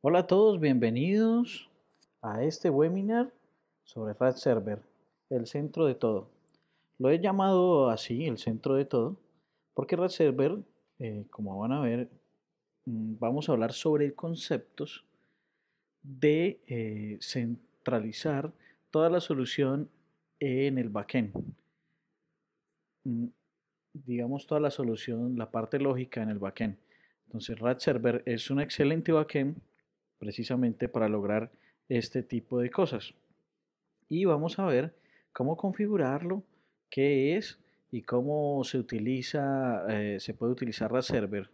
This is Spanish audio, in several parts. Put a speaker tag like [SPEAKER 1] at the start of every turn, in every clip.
[SPEAKER 1] Hola a todos, bienvenidos a este webinar sobre RAD Server, el centro de todo. Lo he llamado así, el centro de todo, porque RAD Server, como van a ver, vamos a hablar sobre conceptos de centralizar toda la solución en el backend. Mm, digamos toda la solución, la parte lógica en el backend. Entonces, RAD Server es un excelente backend precisamente para lograr este tipo de cosas. Y vamos a ver cómo configurarlo, qué es y cómo se utiliza, se puede utilizar RAD Server.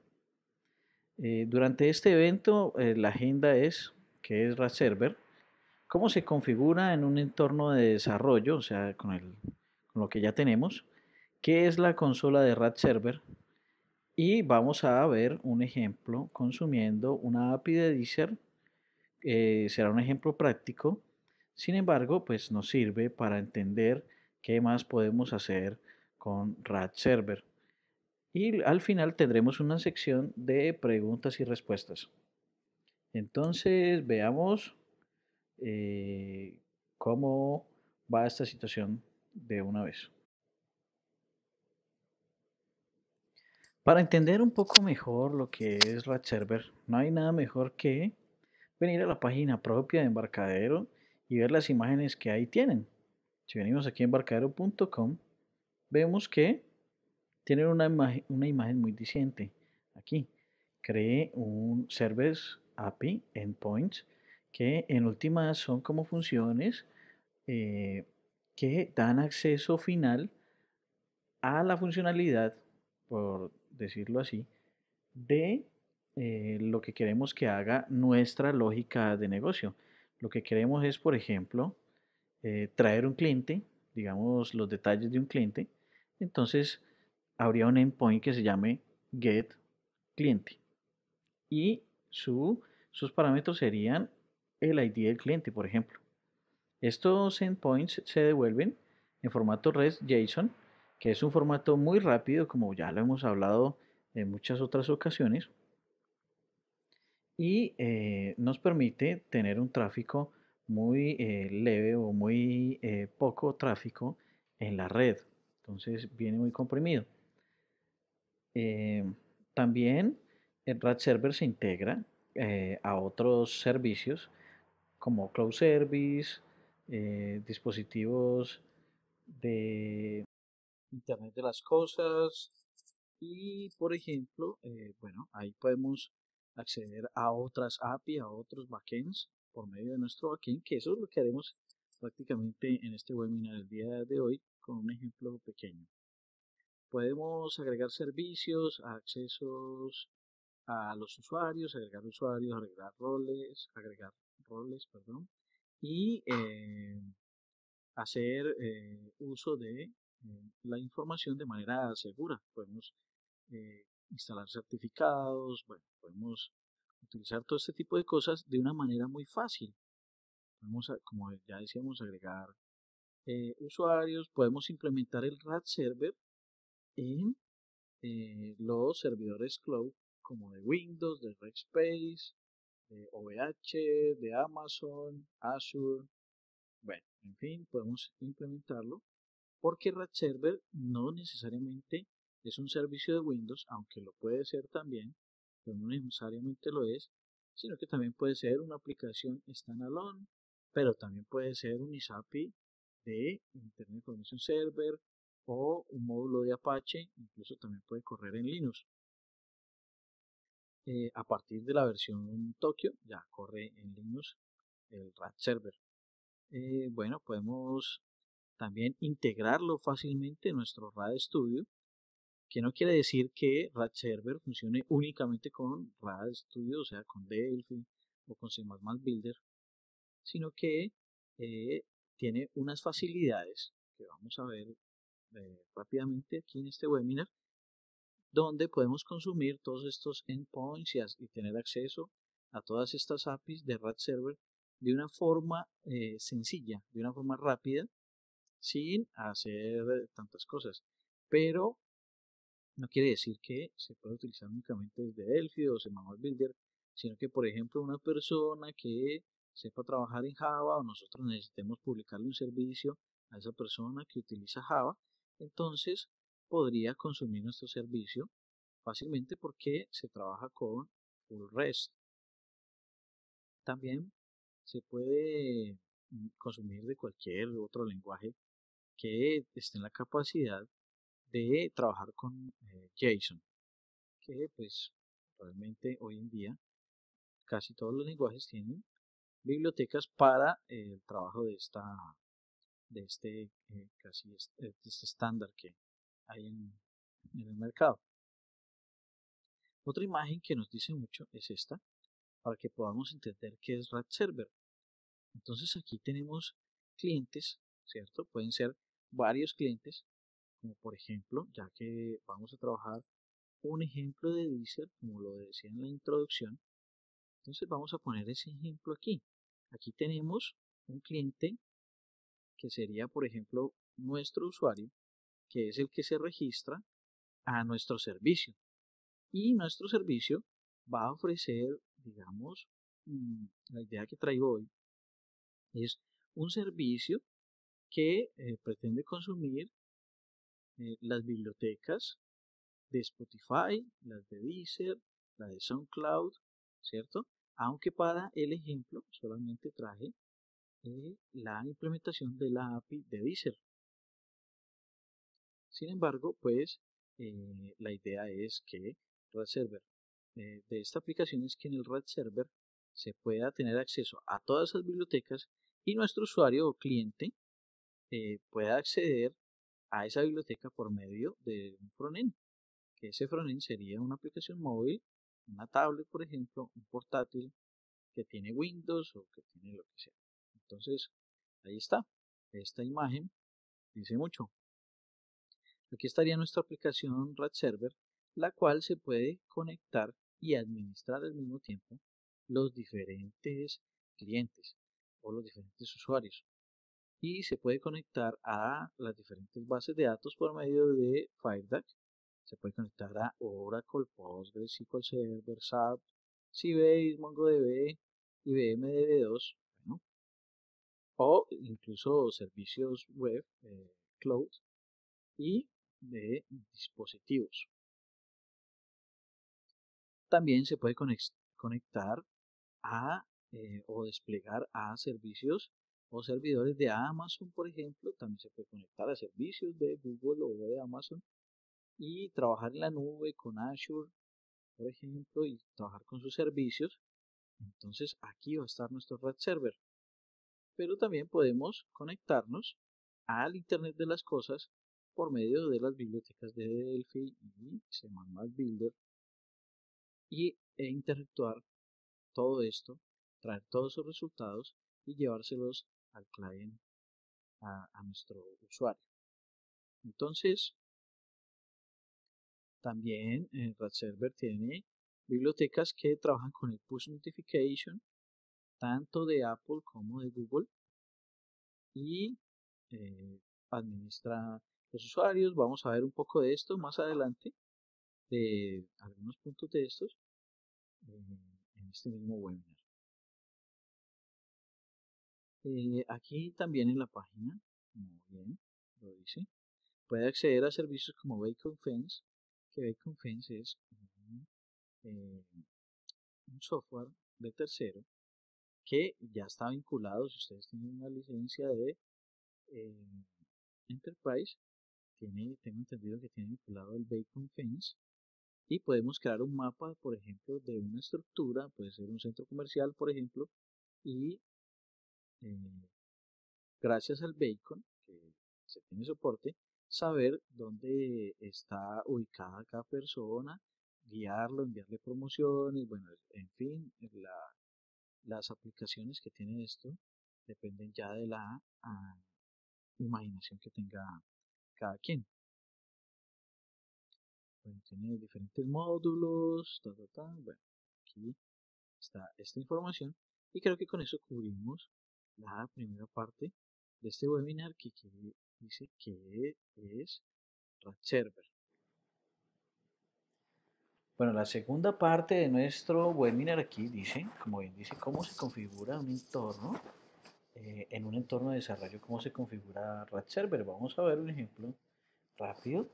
[SPEAKER 1] Durante este evento, la agenda es qué es RAD Server, cómo se configura en un entorno de desarrollo, o sea, con lo que ya tenemos, qué es la consola de RAD Server, y vamos a ver un ejemplo consumiendo una API de Deezer. Será un ejemplo práctico. Sin embargo, pues nos sirve para entender qué más podemos hacer con RAD Server. Y al final tendremos una sección de preguntas y respuestas. Entonces, veamos eh, cómo va esta situación de una vez. Para entender un poco mejor lo que es RAD Server, no hay nada mejor que venir a la página propia de Embarcadero y ver las imágenes que ahí tienen. Si venimos aquí a embarcadero.com, vemos que tienen una imagen muy diciente. Aquí, cree un Service API Endpoints que en últimas son como funciones eh, que dan acceso final a la funcionalidad, por decirlo así, de lo que queremos que haga nuestra lógica de negocio. Lo que queremos es, por ejemplo, traer un cliente, digamos los detalles de un cliente. Entonces, habría un endpoint que se llame get cliente y sus parámetros serían el ID del cliente, por ejemplo. Estos endpoints se devuelven en formato REST JSON, que es un formato muy rápido, como ya lo hemos hablado en muchas otras ocasiones, y nos permite tener un tráfico muy leve o muy poco tráfico en la red. Entonces viene muy comprimido. Eh, también el RAD Server se integra a otros servicios como Cloud Service, dispositivos de Internet de las Cosas y, por ejemplo, bueno, ahí podemos acceder a otras API, a otros backends por medio de nuestro backend, que eso es lo que haremos prácticamente en este webinar el día de hoy con un ejemplo pequeño. Podemos agregar servicios, accesos a los usuarios, agregar roles, perdón, y hacer uso de la información de manera segura. Podemos instalar certificados, bueno, podemos utilizar todo este tipo de cosas de una manera muy fácil. Podemos, como ya decíamos, agregar usuarios, podemos implementar el RAD Server en los servidores cloud como de Windows, de Rackspace, de OVH, de Amazon, Azure, bueno, en fin, podemos implementarlo porque RAD Server no necesariamente es un servicio de Windows, aunque lo puede ser también, pero no necesariamente lo es, sino que también puede ser una aplicación standalone, pero también puede ser un ISAPI de Internet Information Server o un módulo de Apache, incluso también puede correr en Linux. A partir de la versión Tokyo ya corre en Linux el RAD Server. Bueno, podemos también integrarlo fácilmente en nuestro RAD Studio, que no quiere decir que RAD Server funcione únicamente con RAD Studio, o sea, con Delphi o con C++ Builder, sino que eh, tiene unas facilidades que vamos a ver rápidamente aquí en este webinar, donde podemos consumir todos estos endpoints y tener acceso a todas estas APIs de RAD Server de una forma sencilla, de una forma rápida, sin hacer tantas cosas. Pero no quiere decir que se pueda utilizar únicamente desde Delphi o Semana Builder, sino que, por ejemplo, una persona que sepa trabajar en Java o nosotros necesitemos publicarle un servicio a esa persona que utiliza Java, entonces podría consumir nuestro servicio fácilmente porque se trabaja con full REST. También se puede consumir de cualquier otro lenguaje que esté en la capacidad de trabajar con JSON, que pues realmente hoy en día casi todos los lenguajes tienen bibliotecas para el trabajo de este de este estándar que hay en el mercado. Otra imagen que nos dice mucho es esta, para que podamos entender qué es RAD Server. Entonces aquí tenemos clientes, ¿cierto? Pueden ser varios clientes, como por ejemplo, ya que vamos a trabajar un ejemplo de Deezer, como lo decía en la introducción, entonces vamos a poner ese ejemplo aquí. Aquí tenemos un cliente que sería, por ejemplo, nuestro usuario, que es el que se registra a nuestro servicio. Y nuestro servicio va a ofrecer, digamos, la idea que traigo hoy es un servicio que pretende consumir las bibliotecas de Spotify, las de Deezer, la de SoundCloud, ¿cierto? Aunque para el ejemplo solamente traje la implementación de la API de Deezer. Sin embargo, pues la idea es que Red Server, de esta aplicación es que en el Red Server se pueda tener acceso a todas esas bibliotecas y nuestro usuario o cliente pueda acceder a esa biblioteca por medio de un frontend, que ese frontend sería una aplicación móvil, una tablet, por ejemplo, un portátil que tiene Windows o que tiene lo que sea. Entonces, ahí está. Esta imagen dice mucho. Aquí estaría nuestra aplicación Red Server, la cual se puede conectar y administrar al mismo tiempo los diferentes clientes o los diferentes usuarios. Y se puede conectar a las diferentes bases de datos por medio de FireDAC. Se puede conectar a Oracle, Postgres, SQL Server, SAP, Sybase, MongoDB, IBM DB2, bueno, o incluso servicios web, cloud y de dispositivos. También se puede conectar a o desplegar a servicios o servidores de Amazon, por ejemplo. También se puede conectar a servicios de Google o de Amazon y trabajar en la nube con Azure, por ejemplo, y trabajar con sus servicios. Entonces aquí va a estar nuestro Red Server. Pero también podemos conectarnos al Internet de las cosas por medio de las bibliotecas de Delphi y C++ Builder e interactuar todo esto, traer todos esos resultados y llevárselos al cliente, a nuestro usuario. Entonces, también Red Server tiene bibliotecas que trabajan con el push notification, tanto de Apple como de Google, y administra los usuarios. Vamos a ver un poco de esto más adelante, de algunos puntos de estos, en este mismo webinar. Aquí también en la página, muy bien, lo dice, puede acceder a servicios como Bacon Fence, que Bacon Fence es un software de tercero que ya está vinculado, si ustedes tienen una licencia de eh, Enterprise, tengo entendido que tiene vinculado el Bacon Fence y podemos crear un mapa, por ejemplo, de una estructura, puede ser un centro comercial, por ejemplo, y eh, gracias al Bacon, que se tiene soporte, saber dónde está ubicada cada persona, guiarlo, enviarle promociones, bueno, en fin, las aplicaciones que tiene esto dependen ya de la imaginación que tenga cada quien. Bueno, tiene diferentes módulos, bueno, aquí está esta información y creo que con eso cubrimos la primera parte de este webinar que dice que es Red Server. Bueno, la segunda parte de nuestro webinar aquí dice, como bien dice, cómo se configura un entorno, en un entorno de desarrollo, cómo se configura RAD Server. Vamos a ver un ejemplo rápido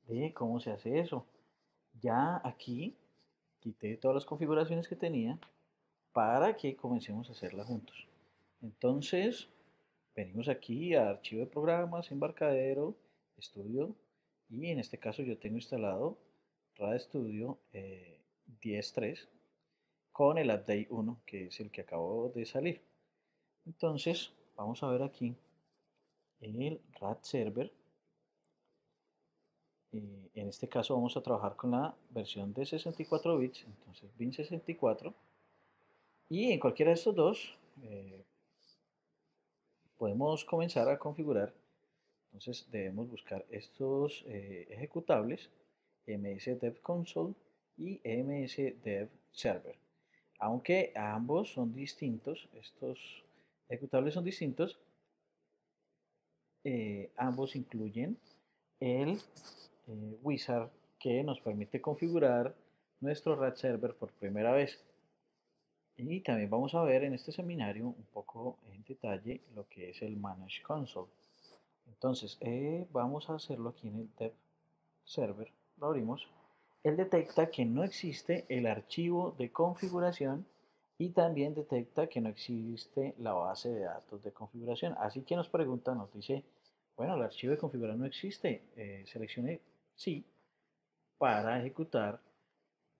[SPEAKER 1] de cómo se hace eso. Ya aquí quité todas las configuraciones que tenía para que comencemos a hacerla juntos. Entonces, venimos aquí a archivo de programas, embarcadero, estudio, y en este caso yo tengo instalado RAD Studio 10.3 con el update 1, que es el que acabó de salir. Entonces, vamos a ver aquí el RAD Server. En este caso vamos a trabajar con la versión de 64 bits, entonces Win64. Y en cualquiera de estos dos podemos comenzar a configurar. Entonces debemos buscar estos ejecutables, MS Console y MS Server. Aunque ambos son distintos, estos ejecutables son distintos, ambos incluyen el wizard que nos permite configurar nuestro RAD server por primera vez. Y también vamos a ver en este seminario un poco en detalle lo que es el Manage Console. Entonces, vamos a hacerlo aquí en el dev server. Lo abrimos. Él detecta que no existe el archivo de configuración y también detecta que no existe la base de datos de configuración. Así que nos pregunta, nos dice, bueno, el archivo de configuración no existe. Seleccione sí para ejecutar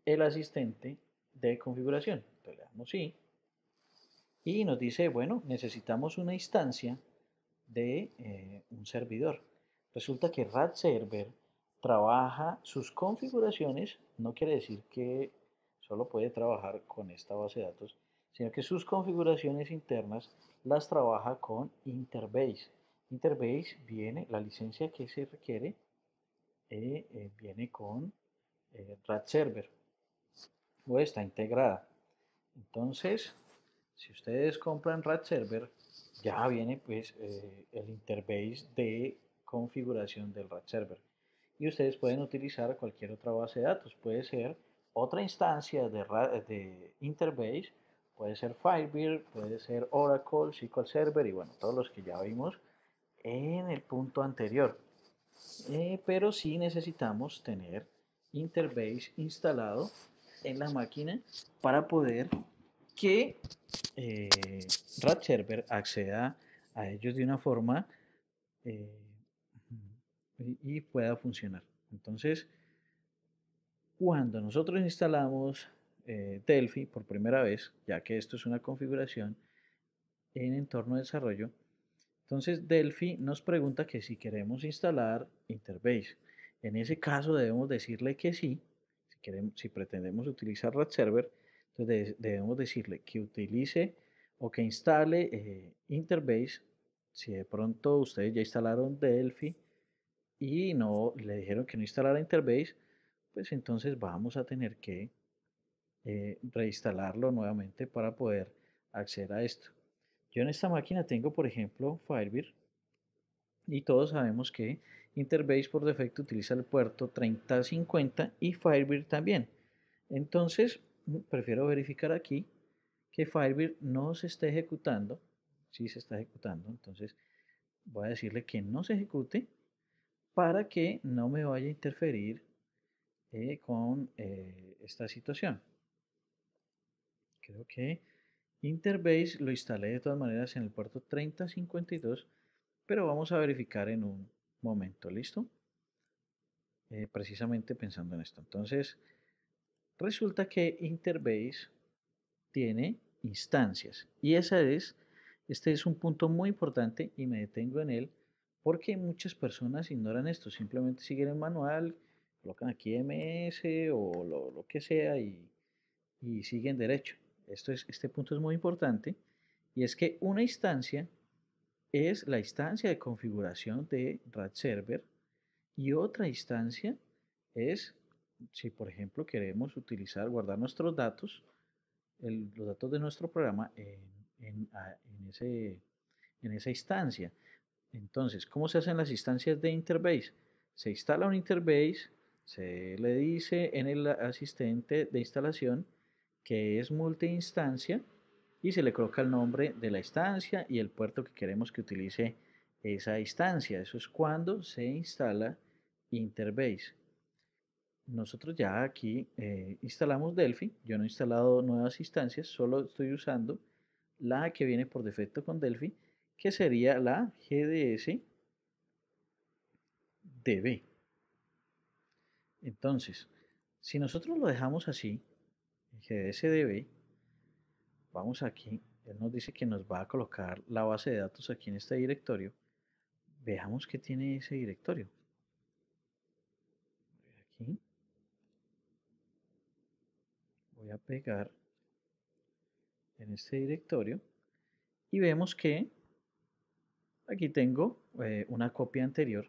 [SPEAKER 1] el asistente de configuración. Entonces le damos sí y nos dice, bueno, necesitamos una instancia de un servidor. Resulta que RAD Server trabaja sus configuraciones, no quiere decir que solo puede trabajar con esta base de datos, sino que sus configuraciones internas las trabaja con Interbase. Interbase viene, la licencia que se requiere viene con RAD Server o está integrada. Entonces, si ustedes compran RAD Server, ya viene pues el interface de configuración del RAD Server. Y ustedes pueden utilizar cualquier otra base de datos. Puede ser otra instancia de interface, puede ser Firebird, puede ser Oracle, SQL Server y bueno, todos los que ya vimos en el punto anterior. Pero sí necesitamos tener Interbase instalado en la máquina para poder que eh, RAD Server acceda a ellos de una forma eh, y pueda funcionar. Entonces, cuando nosotros instalamos Delphi por primera vez, ya que esto es una configuración en entorno de desarrollo, entonces Delphi nos pregunta que si queremos instalar Interbase. En ese caso debemos decirle que sí. Si pretendemos utilizar RAD Server, entonces debemos decirle que utilice o que instale Interbase. Si de pronto ustedes ya instalaron Delphi y no le dijeron que no instalara Interbase, pues entonces vamos a tener que reinstalarlo nuevamente para poder acceder a esto. Yo en esta máquina tengo, por ejemplo, Firebird y todos sabemos que Interbase por defecto utiliza el puerto 3050 y Firebird también. Entonces, prefiero verificar aquí que Firebird no se esté ejecutando. Sí se está ejecutando. Entonces, voy a decirle que no se ejecute para que no me vaya a interferir con esta situación. Creo que Interbase lo instalé de todas maneras en el puerto 3052, pero vamos a verificar en un momento. ¿Listo? Precisamente pensando en esto. Entonces, resulta que Interbase tiene instancias y este es un punto muy importante y me detengo en él porque muchas personas ignoran esto, simplemente siguen el manual, colocan aquí MS o lo que sea y siguen derecho. Este punto es muy importante y es que una instancia es la instancia de configuración de RAD Server y otra instancia es si, por ejemplo, queremos utilizar, guardar nuestros datos, los datos de nuestro programa en esa instancia. Entonces, ¿cómo se hacen las instancias de Interbase? Se instala un Interbase Se le dice en el asistente de instalación que es multiinstancia y se le coloca el nombre de la instancia y el puerto que queremos que utilice esa instancia. Eso es cuando se instala Interbase. Nosotros ya aquí instalamos Delphi. Yo no he instalado nuevas instancias, solo estoy usando la que viene por defecto con Delphi, que sería la GDS DB. Entonces, si nosotros lo dejamos así, GDS DB, vamos aquí, él nos dice que nos va a colocar la base de datos aquí en este directorio. Veamos qué tiene ese directorio. Aquí voy a pegar en este directorio y vemos que aquí tengo una copia anterior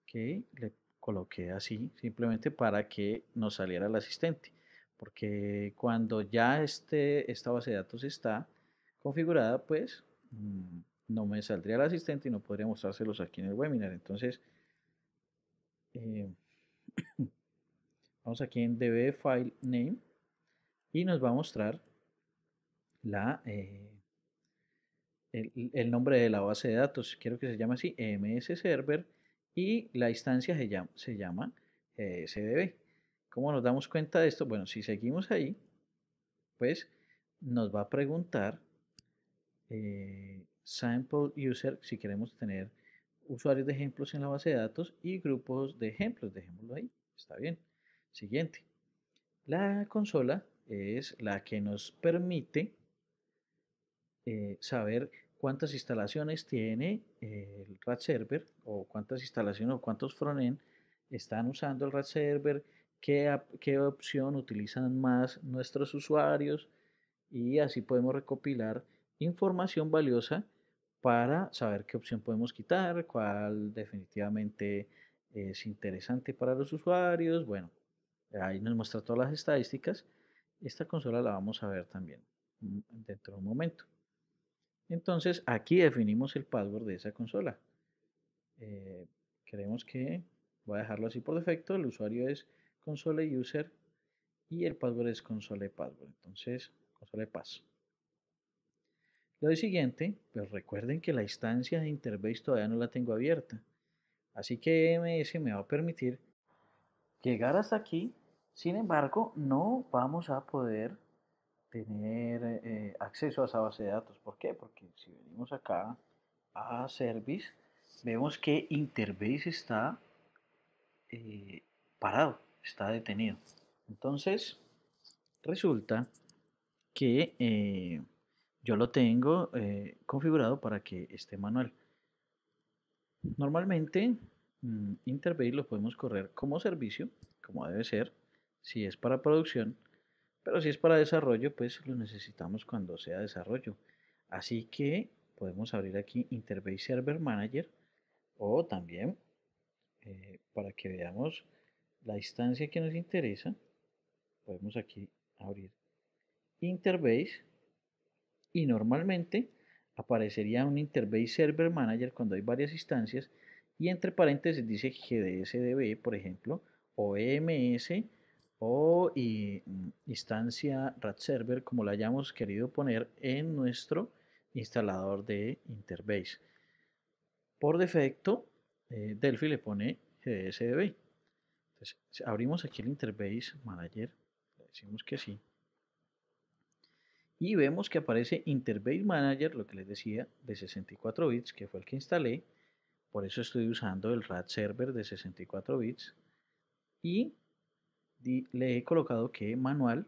[SPEAKER 1] que le coloqué así simplemente para que nos saliera el asistente. Porque cuando ya esta base de datos está configurada, pues no me saldría el asistente y no podría mostrárselos aquí en el webinar. Entonces, eh, vamos aquí en db file name y nos va a mostrar la, el nombre de la base de datos. Quiero que se llame así, EMS Server, y la instancia se llama CDB. ¿Cómo nos damos cuenta de esto? Bueno, si seguimos ahí, pues nos va a preguntar sample user si queremos tener usuarios de ejemplos en la base de datos y grupos de ejemplos. Dejémoslo ahí. Está bien. Siguiente. La consola es la que nos permite saber cuántas instalaciones tiene el RAD server o cuántas instalaciones o cuántos frontend están usando el RAD server, qué opción utilizan más nuestros usuarios y así podemos recopilar información valiosa para saber qué opción podemos quitar, cuál definitivamente es interesante para los usuarios. Bueno, ahí nos muestra todas las estadísticas. Esta consola la vamos a ver también dentro de un momento. Entonces aquí definimos el password de esa consola. Eh, Queremos que, voy a dejarlo así por defecto, el usuario es console user y el password es console password. Entonces, console pass. Lo siguiente, pues recuerden que la instancia de Interbase todavía no la tengo abierta. Así que EMS me va a permitir llegar hasta aquí. Sin embargo, no vamos a poder tener acceso a esa base de datos. ¿Por qué? Porque si venimos acá a Service, vemos que Interbase está parado, está detenido. Entonces, resulta que yo lo tengo configurado para que esté manual. Normalmente, Interbase lo podemos correr como servicio, como debe ser, si es para producción, pero si es para desarrollo, pues lo necesitamos cuando sea desarrollo. Así que podemos abrir aquí Interbase Server Manager o también para que veamos la instancia que nos interesa, podemos aquí abrir Interbase y normalmente aparecería un Interbase Server Manager cuando hay varias instancias y entre paréntesis dice GDSDB, por ejemplo, o EMS o instancia RAD Server, como la hayamos querido poner en nuestro instalador de Interbase. Por defecto, Delphi le pone GDSDB. Entonces, abrimos aquí el Interbase Manager, le decimos que sí, y vemos que aparece Interbase Manager, lo que les decía, de 64 bits, que fue el que instalé. Por eso estoy usando el RAD server de 64 bits. Y le he colocado que manual.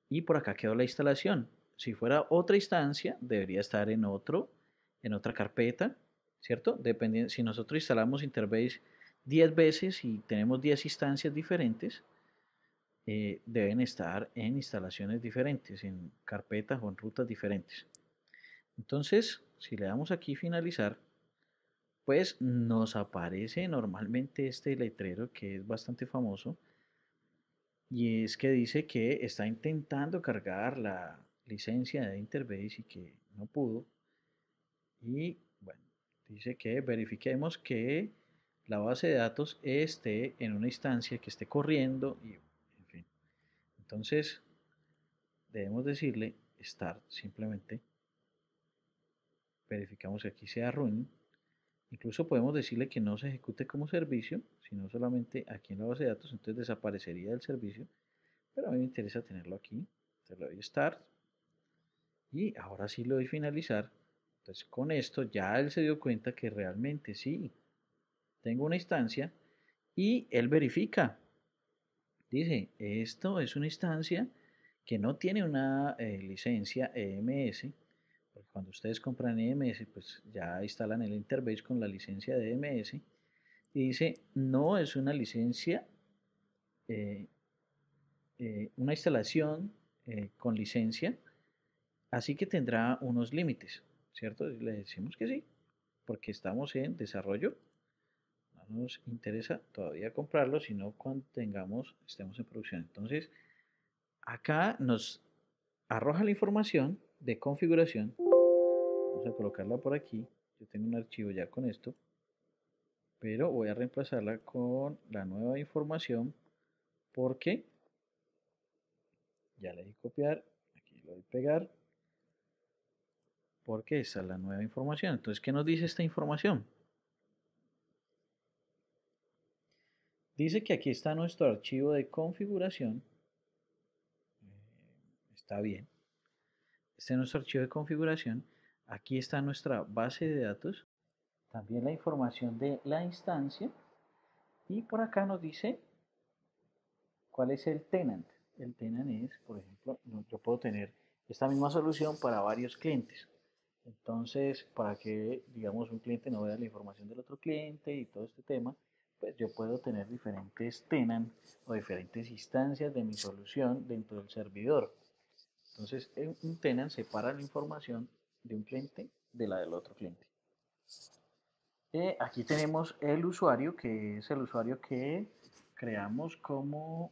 [SPEAKER 1] Y por acá quedó la instalación. Si fuera otra instancia, debería estar en otra carpeta, ¿cierto? Dependiendo, si nosotros instalamos Interbase 10 veces y tenemos 10 instancias diferentes, deben estar en instalaciones diferentes, en carpetas o en rutas diferentes. Entonces, si le damos aquí finalizar, pues nos aparece normalmente este letrero que es bastante famoso y es que dice que está intentando cargar la licencia de Interbase y que no pudo. Y bueno, dice que verifiquemos que la base de datos esté en una instancia que esté corriendo y, en fin. Entonces, debemos decirle start simplemente. Verificamos que aquí sea run. Incluso podemos decirle que no se ejecute como servicio, sino solamente aquí en la base de datos, entonces desaparecería del servicio. Pero a mí me interesa tenerlo aquí. Entonces le doy start y ahora sí le doy finalizar. Entonces con esto ya él se dio cuenta que realmente sí, tengo una instancia y él verifica. Dice, esto es una instancia que no tiene una licencia EMS, porque cuando ustedes compran EMS, pues ya instalan el Interbase con la licencia de EMS, y dice, no es una licencia, eh, una instalación con licencia, así que tendrá unos límites, ¿cierto? Y le decimos que sí, porque estamos en desarrollo, no nos interesa todavía comprarlo, sino cuando estemos en producción. Entonces, acá nos arroja la información de configuración. Vamos a colocarla por aquí. Yo tengo un archivo ya con esto, pero voy a reemplazarla con la nueva información porque ya le di copiar, aquí le doy pegar, porque esta es la nueva información. Entonces, ¿qué nos dice esta información? Dice que aquí está nuestro archivo de configuración. Está bien. Este es nuestro archivo de configuración. Aquí está nuestra base de datos. También la información de la instancia. Y por acá nos dice cuál es el tenant. El tenant es, por ejemplo, yo puedo tener esta misma solución para varios clientes. Entonces, para que, digamos, un cliente no vea la información del otro cliente y todo este tema, pues yo puedo tener diferentes tenants o diferentes instancias de mi solución dentro del servidor. Entonces, un tenant separa la información de un cliente de la del otro cliente. Aquí tenemos el usuario, que es el usuario que creamos como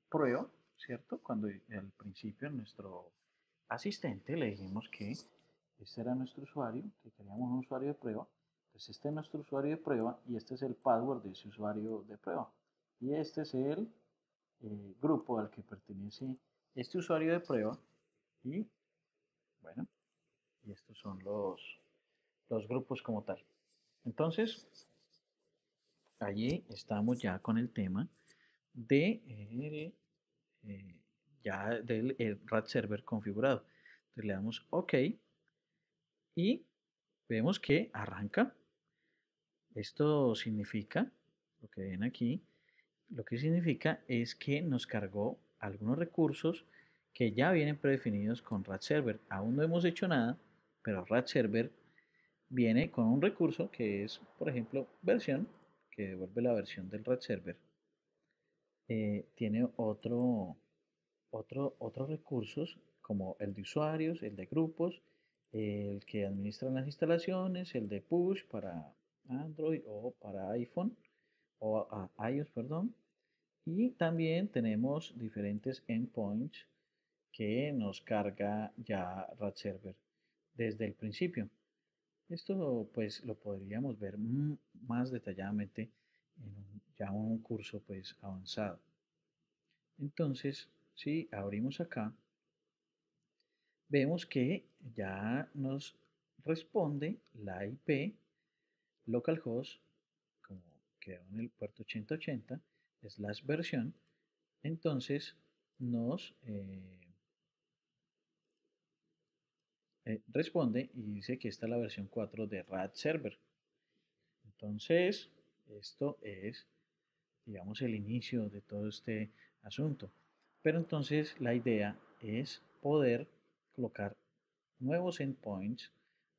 [SPEAKER 1] prueba, ¿cierto? Cuando al principio nuestro asistente le dijimos que este era nuestro usuario, que queríamos un usuario de prueba. Entonces este es nuestro usuario de prueba y este es el password de ese usuario de prueba. Y este es el grupo al que pertenece este usuario de prueba. Y bueno, y estos son los grupos como tal. Entonces, allí estamos ya con el tema de eh, ya del RAD server configurado. Entonces le damos OK y vemos que arranca. Esto significa, lo que ven aquí, lo que significa es que nos cargó algunos recursos que ya vienen predefinidos con RAD server. Aún no hemos hecho nada, pero RAD server viene con un recurso que es, por ejemplo, versión, que devuelve la versión del RAD server. Tiene otros recursos como el de usuarios, el de grupos, el que administra las instalaciones, el de push para Android o para iPhone o iOS, perdón. Y también tenemos diferentes endpoints que nos carga ya RAD Server desde el principio. Esto pues lo podríamos ver más detalladamente en ya un curso pues avanzado. Entonces, si abrimos acá, vemos que ya nos responde la IP localhost, como quedó en el puerto 8080, slash versión. Entonces nos responde y dice que esta es la versión 4 de RAD Server. Entonces, esto es, digamos, el inicio de todo este asunto. Pero entonces la idea es poder colocar nuevos endpoints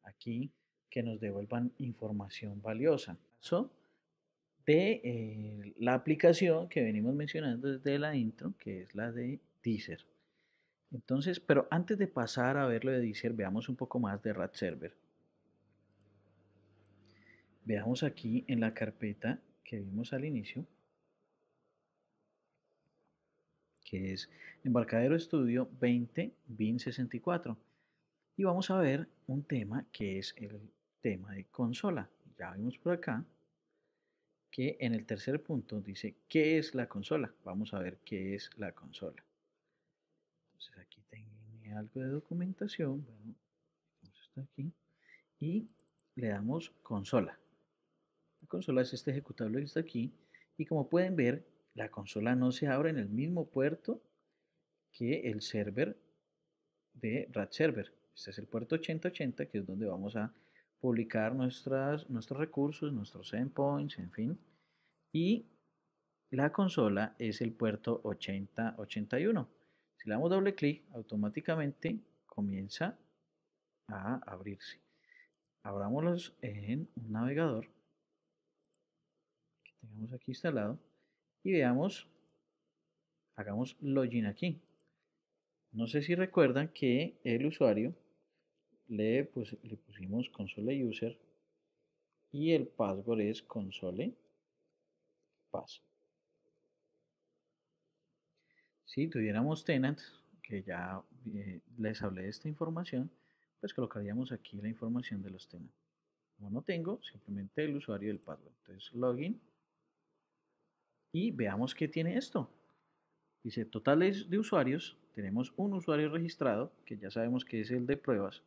[SPEAKER 1] aquí que nos devuelvan información valiosa. Caso de la aplicación que venimos mencionando desde la intro, que es la de Deezer. Entonces, pero antes de pasar a ver lo de Deezer, veamos un poco más de RAD Server. Veamos aquí en la carpeta que vimos al inicio, que es Embarcadero Estudio 20 BIN 64. Y vamos a ver un tema que es el tema de consola. Ya vimos por acá que en el tercer punto dice, ¿qué es la consola? Vamos a ver qué es la consola. Entonces aquí tiene algo de documentación. Bueno, está aquí. Y le damos consola. La consola es este ejecutable que está aquí. Y como pueden ver, la consola no se abre en el mismo puerto que el server de RAD Server. Este es el puerto 8080, que es donde vamos a publicar nuestros recursos, nuestros endpoints, en fin. Y la consola es el puerto 8081. Si le damos doble clic, automáticamente comienza a abrirse. Abrámoslos en un navegador que tengamos aquí instalado y veamos, hagamos login aquí. No sé si recuerdan que el usuario le pusimos console user y el password es console pass. Si tuviéramos tenant, que ya les hablé de esta información, pues colocaríamos aquí la información de los tenants. Como no tengo, simplemente el usuario y el password. Entonces login y veamos qué tiene esto. Dice totales de usuarios. Tenemos un usuario registrado, que ya sabemos que es el de pruebas,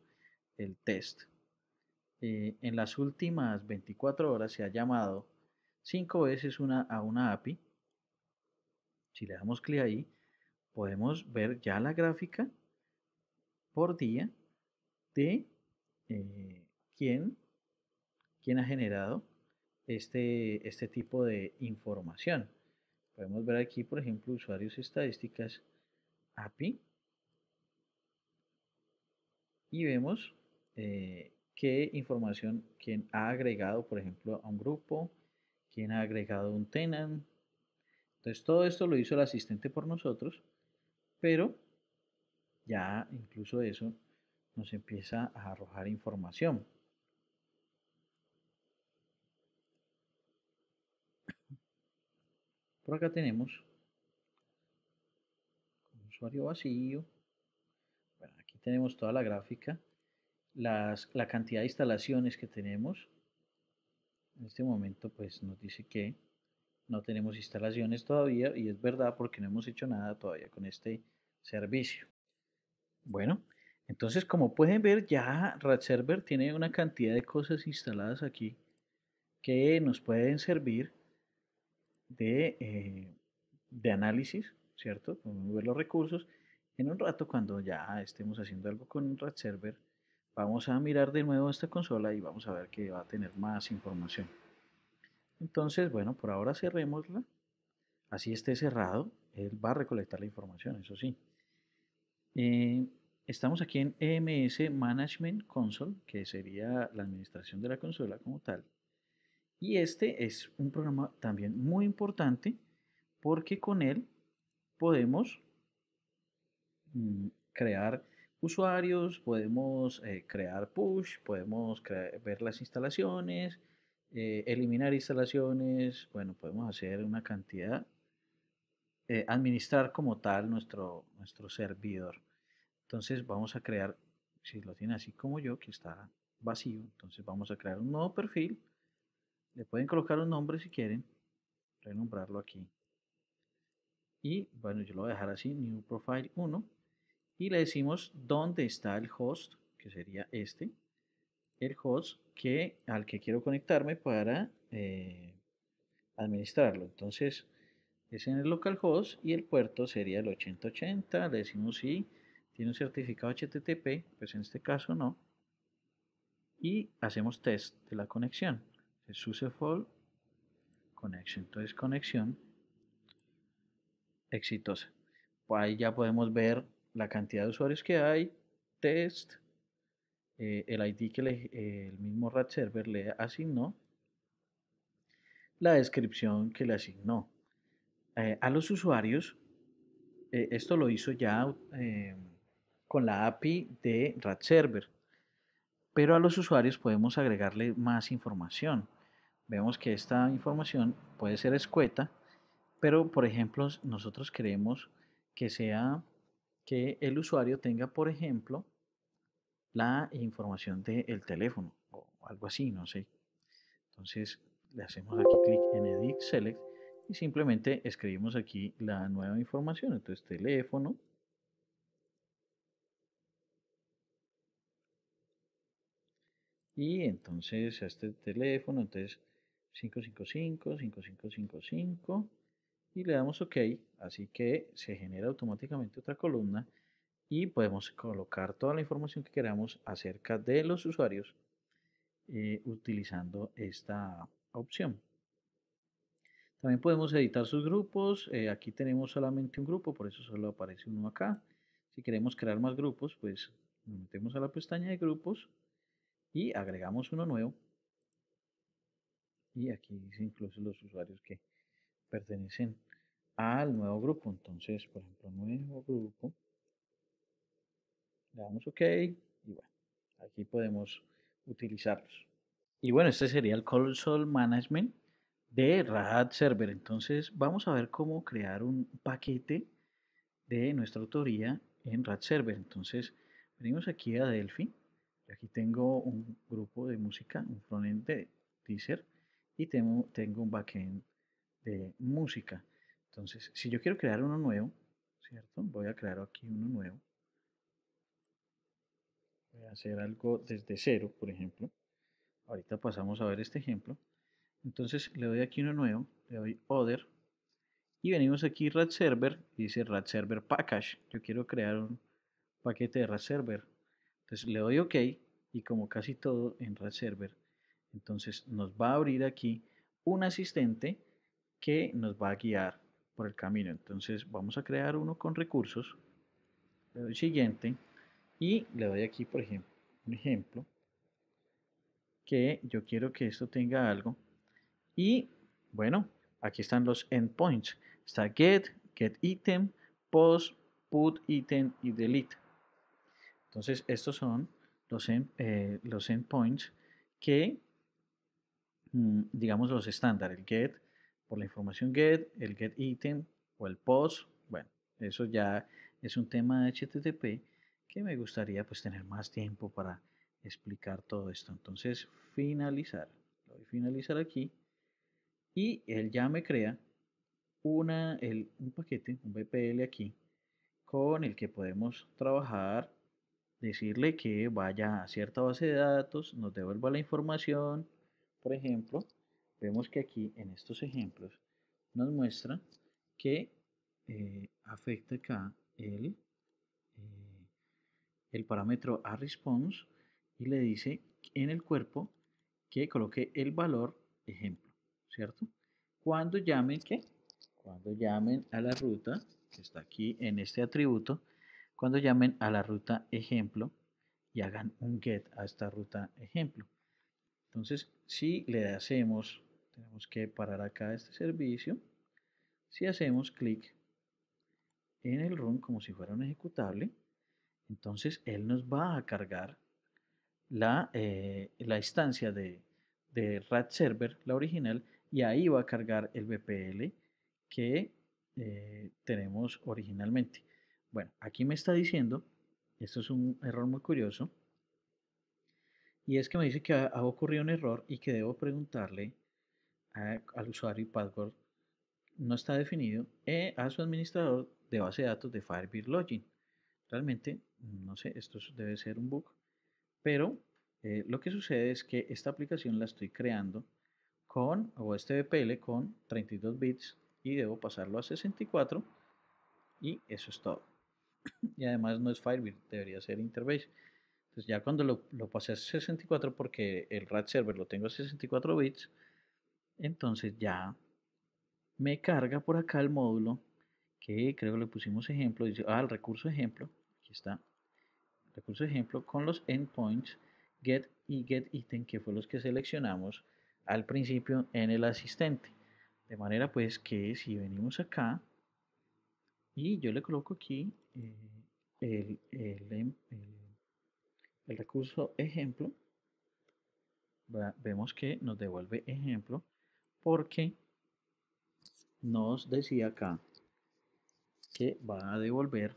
[SPEAKER 1] el test. En las últimas 24 horas se ha llamado 5 veces a una API. Si le damos clic ahí, podemos ver ya la gráfica por día de eh, quién, quién ha generado este tipo de información. Podemos ver aquí, por ejemplo, usuarios estadísticas API y vemos qué información, quién ha agregado, por ejemplo, a un grupo, quién ha agregado un tenant. Entonces, todo esto lo hizo el asistente por nosotros, pero ya incluso eso nos empieza a arrojar información. Por acá tenemos un usuario vacío. Bueno, aquí tenemos toda la gráfica, la cantidad de instalaciones que tenemos. En este momento pues nos dice que no tenemos instalaciones todavía y es verdad porque no hemos hecho nada todavía con este servicio. Bueno, entonces como pueden ver ya RadServer tiene una cantidad de cosas instaladas aquí que nos pueden servir de análisis, ¿cierto? Podemos ver los recursos. En un rato, cuando ya estemos haciendo algo con RadServer, vamos a mirar de nuevo esta consola y vamos a ver que va a tener más información. Entonces, bueno, por ahora cerrémosla. Así esté cerrado, él va a recolectar la información, eso sí. Eh, Estamos aquí en EMS Management Console, que sería la administración de la consola como tal. Y este es un programa también muy importante porque con él podemos crear usuarios, podemos crear push, podemos ver las instalaciones, eliminar instalaciones, bueno, podemos hacer una cantidad, administrar como tal nuestro servidor. Entonces vamos a crear, si lo tiene así como yo, que está vacío, entonces vamos a crear un nuevo perfil, le pueden colocar un nombre si quieren, renombrarlo aquí. Y bueno, yo lo voy a dejar así, New Profile 1. Y le decimos dónde está el host, que sería este, el host al que quiero conectarme para administrarlo. Entonces es en el localhost y el puerto sería el 8080. Le decimos si tiene un certificado HTTP, pues en este caso no. Y hacemos test de la conexión. Successful connection. Entonces conexión exitosa. Pues ahí ya podemos ver la cantidad de usuarios que hay, test, el ID que el mismo RAD server le asignó, la descripción que le asignó. A los usuarios, esto lo hizo ya con la API de RAD server, pero a los usuarios podemos agregarle más información. Vemos que esta información puede ser escueta, pero por ejemplo nosotros queremos que sea que el usuario tenga, por ejemplo, la información del teléfono o algo así, no sé. Entonces le hacemos aquí clic en Edit Select y simplemente escribimos aquí la nueva información. Entonces teléfono, y entonces a este teléfono, entonces 555 y le damos OK, así que se genera automáticamente otra columna y podemos colocar toda la información que queramos acerca de los usuarios utilizando esta opción. También podemos editar sus grupos. Aquí tenemos solamente un grupo, por eso solo aparece uno acá. Si queremos crear más grupos, pues nos metemos a la pestaña de grupos y agregamos uno nuevo. Y aquí dice incluso los usuarios que pertenecen al nuevo grupo. Entonces, por ejemplo, nuevo grupo, le damos OK y bueno, aquí podemos utilizarlos. Y bueno, este sería el Console Management de Rahat Server. Entonces, vamos a ver cómo crear un paquete de nuestra autoría en Rahat Server. Entonces, venimos aquí a Delphi. Aquí tengo un grupo de música, un frontend de Deezer y tengo un backend de música. Entonces, si yo quiero crear uno nuevo, ¿cierto? Voy a crear aquí uno nuevo. Voy a hacer algo desde cero, por ejemplo. Ahorita pasamos a ver este ejemplo. Entonces le doy aquí uno nuevo, le doy Other y venimos aquí Rad Server y dice Rad Server Package. Yo quiero crear un paquete de Rad Server. Entonces le doy OK y como casi todo en Rad Server, entonces nos va a abrir aquí un asistente que nos va a guiar por el camino. Entonces vamos a crear uno con recursos. Le doy siguiente y le doy aquí, por ejemplo, un ejemplo que yo quiero que esto tenga algo. Y bueno, aquí están los endpoints. Está get item, post, put item y delete. Entonces estos son los endpoints que, digamos, los estándar. El get por la información get, el get item o el post. Bueno, eso ya es un tema de HTTP que me gustaría pues tener más tiempo para explicar todo esto. Entonces, finalizar. Le doy finalizar aquí y él ya me crea un paquete, un VPL aquí, con el que podemos trabajar, decirle que vaya a cierta base de datos, nos devuelva la información. Por ejemplo, vemos que aquí en estos ejemplos nos muestra que afecta acá el parámetro aResponse y le dice en el cuerpo que coloque el valor ejemplo, ¿cierto? Cuando llamen, ¿qué? Cuando llamen a la ruta, que está aquí en este atributo, cuando llamen a la ruta ejemplo y hagan un get a esta ruta ejemplo. Entonces, si le hacemos, tenemos que parar acá este servicio, si hacemos clic en el run como si fuera un ejecutable, entonces él nos va a cargar la instancia de RAD Server, la original, y ahí va a cargar el VPL que tenemos originalmente. Bueno, aquí me está diciendo, esto es un error muy curioso, y es que me dice que ha ocurrido un error y que debo preguntarle al usuario y password no está definido a su administrador de base de datos de Firebird Login. Realmente, no sé, esto debe ser un bug, pero lo que sucede es que esta aplicación la estoy creando o este VPL con 32 bits y debo pasarlo a 64 y eso es todo. Y además no es Firebird, debería ser Interbase. Entonces ya cuando lo pasé a 64 porque el RAD server lo tengo a 64 bits, entonces ya me carga por acá el módulo que creo que le pusimos ejemplo, dice, el recurso ejemplo, aquí está, recurso ejemplo con los endpoints get y get item que fue los que seleccionamos al principio en el asistente. De manera pues que si venimos acá y yo le coloco aquí el recurso ejemplo, vemos que nos devuelve ejemplo porque nos decía acá que va a devolver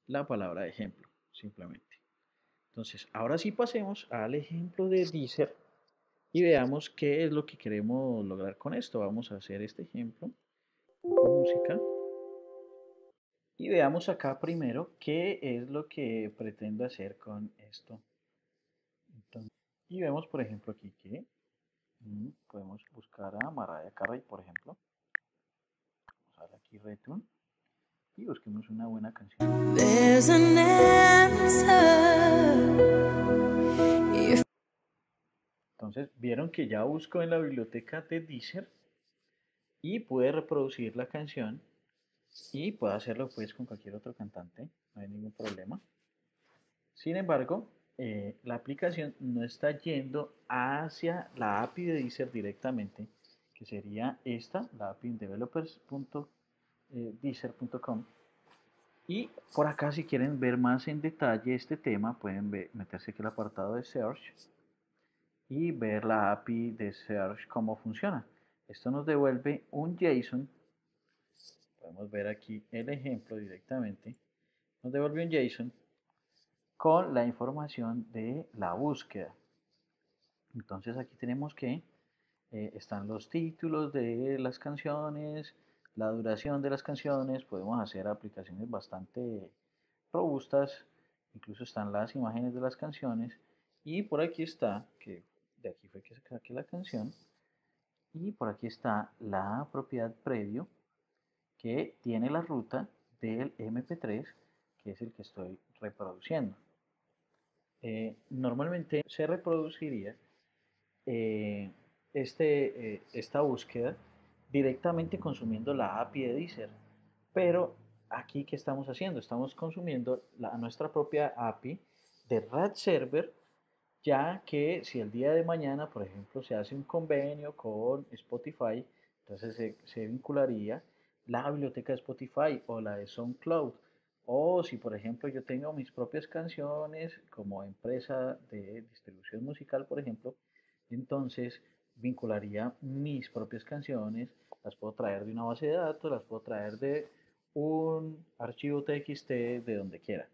[SPEAKER 1] la palabra ejemplo simplemente. Entonces, ahora sí pasemos al ejemplo de Deezer y veamos qué es lo que queremos lograr con esto. Vamos a hacer este ejemplo con música y veamos acá primero qué es lo que pretendo hacer con esto. Entonces, y vemos, por ejemplo, aquí que podemos buscar a Mariah Carey, por ejemplo. Vamos a darle aquí Return y busquemos una buena canción. There's an answer. Entonces, vieron que ya busco en la biblioteca de Deezer y pude reproducir la canción y puedo hacerlo pues con cualquier otro cantante, no hay ningún problema. Sin embargo, la aplicación no está yendo hacia la API de Deezer directamente, que sería esta, la API en developers.deezer.com. Y por acá, si quieren ver más en detalle este tema, pueden meterse aquí al apartado de Search y ver la API de Search cómo funciona. Esto nos devuelve un JSON. Podemos ver aquí el ejemplo directamente. Nos devuelve un JSON con la información de la búsqueda. Entonces aquí tenemos que están los títulos de las canciones, la duración de las canciones, podemos hacer aplicaciones bastante robustas, incluso están las imágenes de las canciones y por aquí está, que de aquí fue que saqué la canción, y por aquí está la propiedad previo que tiene la ruta del MP3, que es el que estoy reproduciendo. Normalmente se reproduciría eh, esta búsqueda directamente consumiendo la API de Deezer. Pero aquí, ¿qué estamos haciendo? Estamos consumiendo nuestra propia API de RAD Server, ya que si el día de mañana, por ejemplo, se hace un convenio con Spotify, entonces se vincularía la biblioteca de Spotify o la de SoundCloud. O si, por ejemplo, yo tengo mis propias canciones como empresa de distribución musical, por ejemplo, entonces vincularía mis propias canciones, las puedo traer de una base de datos, las puedo traer de un archivo TXT de donde quiera.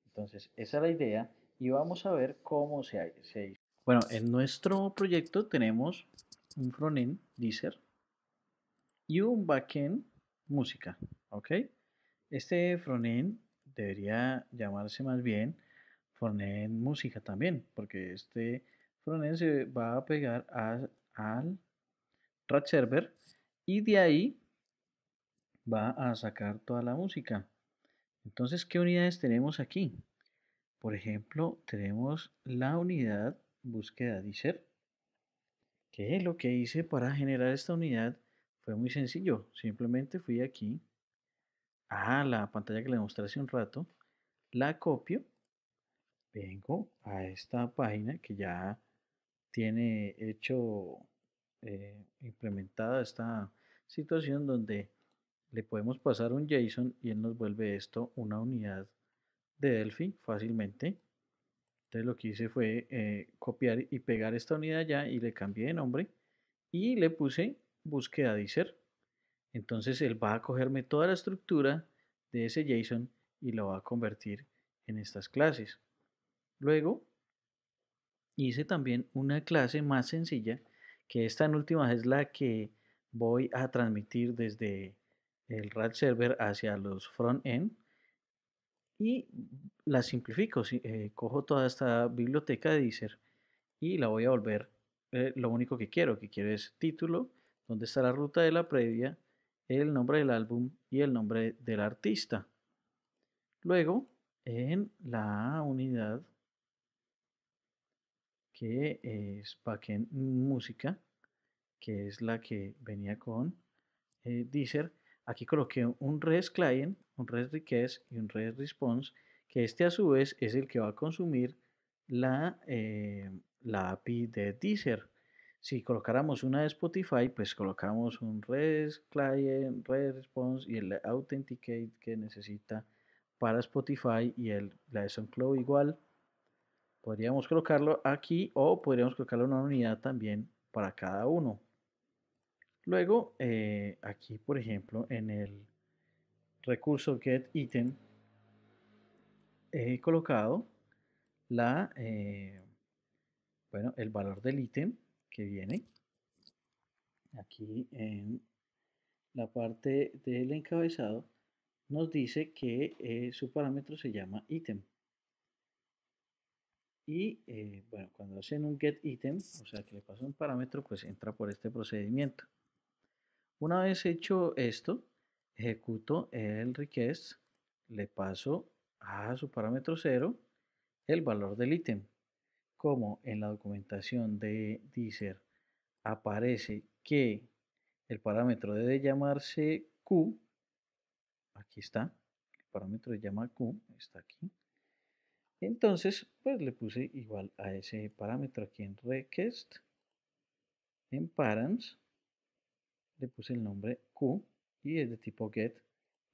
[SPEAKER 1] Entonces, esa es la idea y vamos a ver cómo se hizo. Bueno, en nuestro proyecto tenemos un frontend Deezer y un backend música, ¿ok? Este frontend debería llamarse más bien frontend música también, porque este frontend se va a pegar al RAD server y de ahí va a sacar toda la música. Entonces, ¿qué unidades tenemos aquí? Por ejemplo, tenemos la unidad búsqueda Deezer, que lo que hice para generar esta unidad fue muy sencillo. Simplemente fui aquí a la pantalla que le mostré hace un rato, la copio, vengo a esta página que ya tiene hecho, implementada esta situación donde le podemos pasar un JSON y él nos vuelve esto una unidad de Delphi fácilmente. Entonces lo que hice fue copiar y pegar esta unidad ya y le cambié de nombre y le puse búsqueda Deezer. Entonces él va a cogerme toda la estructura de ese JSON y lo va a convertir en estas clases. Luego hice también una clase más sencilla, que esta en última es la que voy a transmitir desde el RAD server hacia los front-end y la simplifico. Cojo toda esta biblioteca de Deezer y la voy a volver lo único que quiero es título, donde está la ruta de la previa, el nombre del álbum y el nombre del artista. Luego, en la unidad que es backend música, que es la que venía con Deezer, aquí coloqué un REST client, un REST request y un REST response, que este a su vez es el que va a consumir la API de Deezer. Si colocáramos una de Spotify, pues colocamos un REST client, REST response y el authenticate que necesita para Spotify y la de SoundCloud igual. Podríamos colocarlo aquí o podríamos colocarlo en una unidad también para cada uno. Luego, aquí, por ejemplo, en el recurso getItem, he colocado el valor del ítem, que viene aquí en la parte del encabezado, nos dice que su parámetro se llama item. Y bueno, cuando hacen un get item, o sea que le pasa un parámetro, pues entra por este procedimiento. Una vez hecho esto, ejecuto el request, le paso a su parámetro 0 el valor del ítem. Como en la documentación de Deezer aparece que el parámetro debe llamarse Q, aquí está, el parámetro se llama Q, está aquí. Entonces, pues le puse igual a ese parámetro aquí en request, en params, le puse el nombre Q y es de tipo get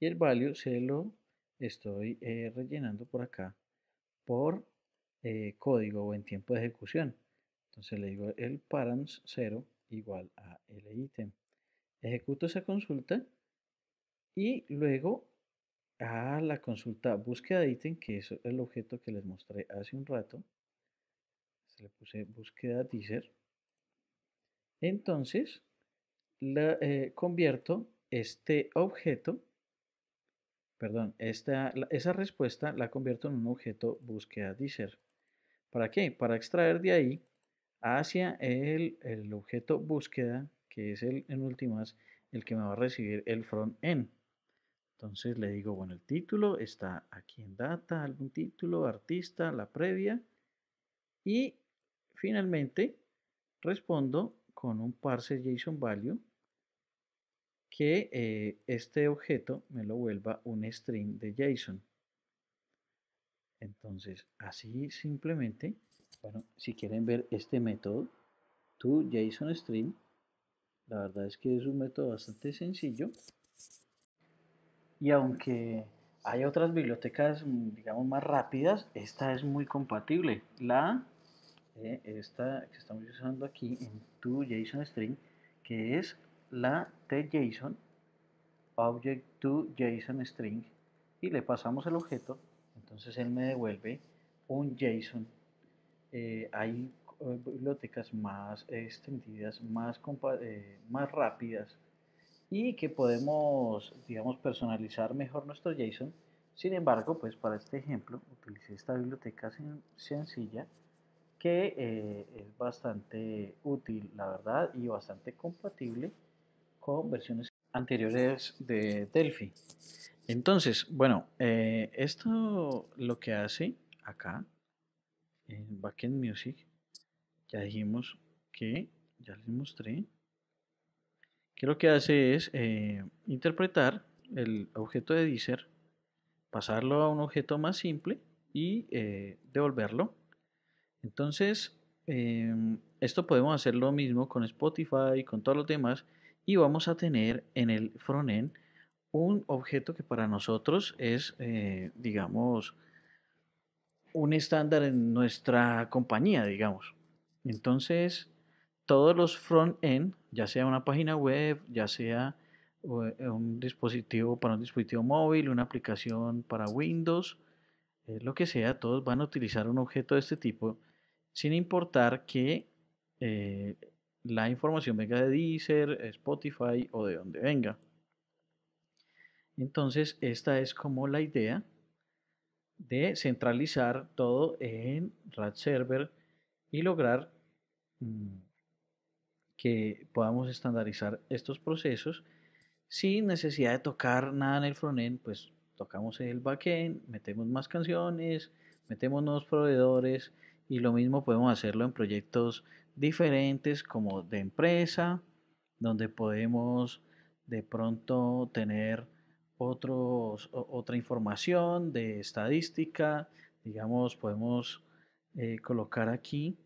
[SPEAKER 1] y el value se lo estoy rellenando por acá por código o en tiempo de ejecución. Entonces le digo el params 0 igual a el ítem. Ejecuto esa consulta y luego a la consulta búsqueda de ítem, que es el objeto que les mostré hace un rato, se le puse búsqueda teaser. Entonces convierto este objeto, perdón, esa respuesta la convierto en un objeto búsqueda teaser. ¿Para qué? Para extraer de ahí hacia el objeto búsqueda, que es en últimas el que me va a recibir el front-end. Entonces le digo, bueno, el título está aquí en data, algún título, artista, la previa. Y finalmente respondo con un parse JSON value que este objeto me lo vuelva un string de JSON. Entonces, así simplemente, bueno, si quieren ver este método, toJSONString, la verdad es que es un método bastante sencillo. Y aunque hay otras bibliotecas, digamos, más rápidas, esta es muy compatible. Esta que estamos usando aquí en toJSONString, que es la tJSON object toJSONString, y le pasamos el objeto, entonces él me devuelve un JSON. Hay bibliotecas más extendidas, más rápidas y que podemos, digamos, personalizar mejor nuestro JSON. Sin embargo, pues para este ejemplo utilicé esta biblioteca sencilla que es bastante útil, la verdad, y bastante compatible con versiones anteriores de Delphi. Entonces, bueno, esto lo que hace acá en Backend Music, ya dijimos que, ya les mostré, que lo que hace es interpretar el objeto de Deezer, pasarlo a un objeto más simple y devolverlo. Entonces, esto podemos hacer lo mismo con Spotify, con todos los demás, y vamos a tener en el frontend un objeto que para nosotros es, digamos, un estándar en nuestra compañía, digamos. Entonces, todos los front-end, ya sea una página web, ya sea un dispositivo para un dispositivo móvil, una aplicación para Windows, lo que sea, todos van a utilizar un objeto de este tipo, sin importar que eh, la información venga de Deezer, Spotify o de donde venga. Entonces, esta es como la idea de centralizar todo en RAD Server y lograr mm, que podamos estandarizar estos procesos sin necesidad de tocar nada en el frontend. Pues tocamos el backend, metemos más canciones, metemos nuevos proveedores y lo mismo podemos hacerlo en proyectos diferentes como de empresa, donde podemos de pronto tener otra información de estadística. Digamos, podemos colocar aquí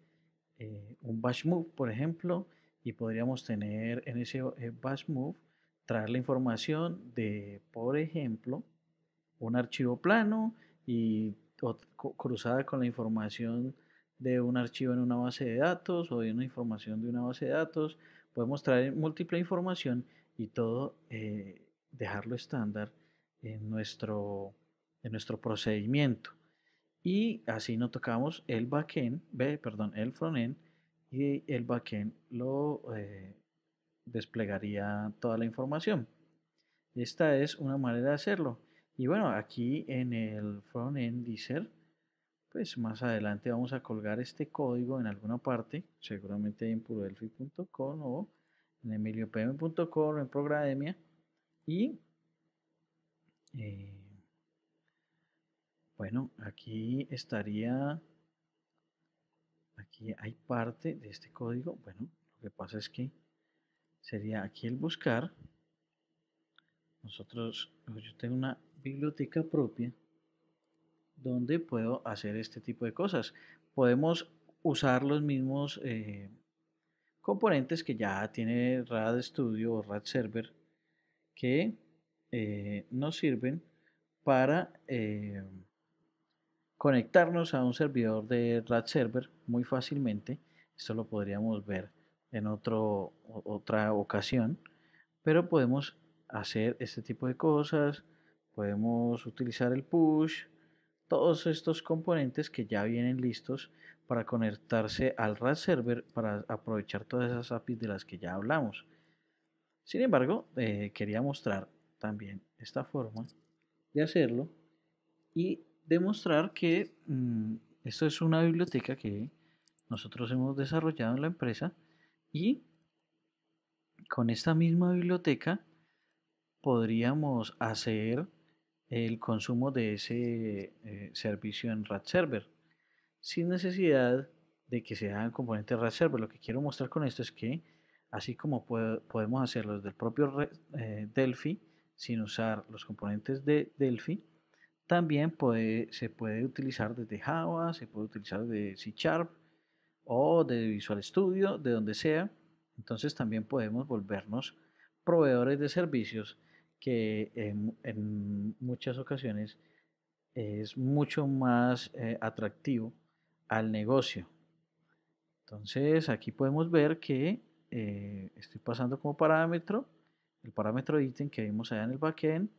[SPEAKER 1] un bash move, por ejemplo, y podríamos tener en ese bash move traer la información de, por ejemplo, un archivo plano y cruzada con la información de un archivo en una base de datos o de una información de una base de datos. Podemos traer múltiple información y todo dejarlo estándar en nuestro procedimiento. Y así no tocamos el backend, perdón, el frontend y el backend lo desplegaría toda la información. Esta es una manera de hacerlo. Y bueno, aquí en el frontend dice, pues más adelante vamos a colgar este código en alguna parte, seguramente en purodelphi.com o en emiliopm.com o en Programemia. Y eh, bueno, aquí estaría, aquí hay parte de este código. Bueno, lo que pasa es que sería aquí el buscar. Yo tengo una biblioteca propia donde puedo hacer este tipo de cosas. Podemos usar los mismos componentes que ya tiene RAD Studio o RAD Server que nos sirven para conectarnos a un servidor de RAD Server muy fácilmente. Esto lo podríamos ver en otra ocasión, pero podemos hacer este tipo de cosas, podemos utilizar el push, todos estos componentes que ya vienen listos para conectarse al RAD server para aprovechar todas esas APIs de las que ya hablamos. Sin embargo, quería mostrar también esta forma de hacerlo y demostrar que esto es una biblioteca que nosotros hemos desarrollado en la empresa y con esta misma biblioteca podríamos hacer el consumo de ese servicio en RAD Server sin necesidad de que sean componentes RAD Server. Lo que quiero mostrar con esto es que así como podemos hacerlo desde el propio Delphi sin usar los componentes de Delphi, también se puede utilizar desde Java, se puede utilizar desde C Sharp o de Visual Studio, de donde sea. Entonces también podemos volvernos proveedores de servicios que en muchas ocasiones es mucho más atractivo al negocio. Entonces aquí podemos ver que estoy pasando como parámetro el parámetro ítem que vimos allá en el backend,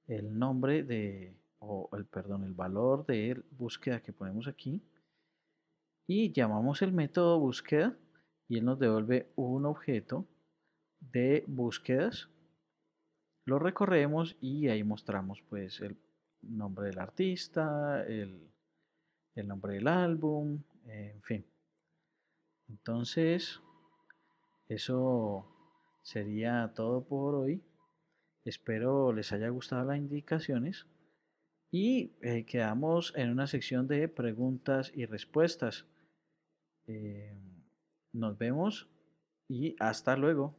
[SPEAKER 1] el nombre perdón, el valor de búsqueda que ponemos aquí y llamamos el método búsqueda y él nos devuelve un objeto de búsquedas. Lo recorremos y ahí mostramos pues el nombre del artista, el nombre del álbum, en fin. Entonces, eso sería todo por hoy. Espero les haya gustado las indicaciones y quedamos en una sección de preguntas y respuestas. Eh, Nos vemos y hasta luego.